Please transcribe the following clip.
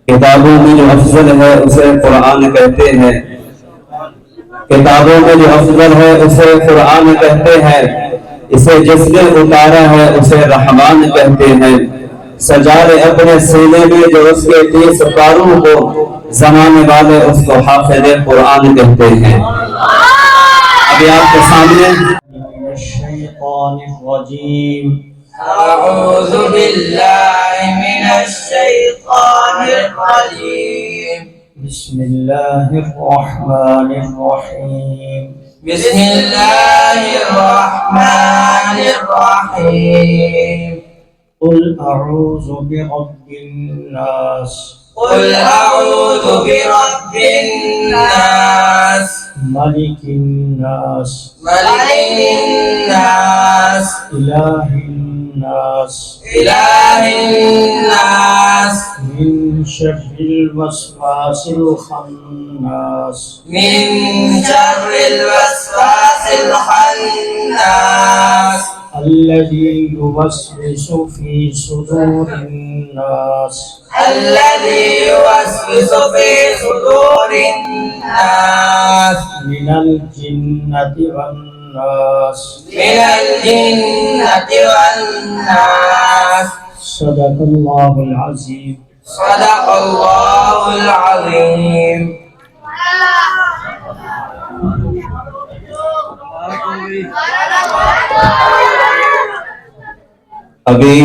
किताबों में जो अफजल है उसे कुरान कहते हैं। किताबों में जो अफजल है उसे कुरान कहते हैं। इसे जिसने उतारा है उसे रहमान कहते हैं। सजाए अपने सीने में जो उसके 30 पारों को, जमाने वाले उसको हाफिज़ कुरान कहते हैं। अभी आपके सामने أعوذ بالله من الشيطان الرجيم بسم الله الرحمن الرحيم بسم الله الرحمن الرحيم قل أعوذ برب الناس قل أعوذ برب الناس ملك الناس ملك الناس إله الناس إله الناس من شر الوسواس الخناس من شر الوسواس الخناس الذي يوسوس في صدور الناس الذي يوسوس في صدور الناس من الجنة والناس من الجنة والناس صدق الله العظيم صدق الله العظيم अभी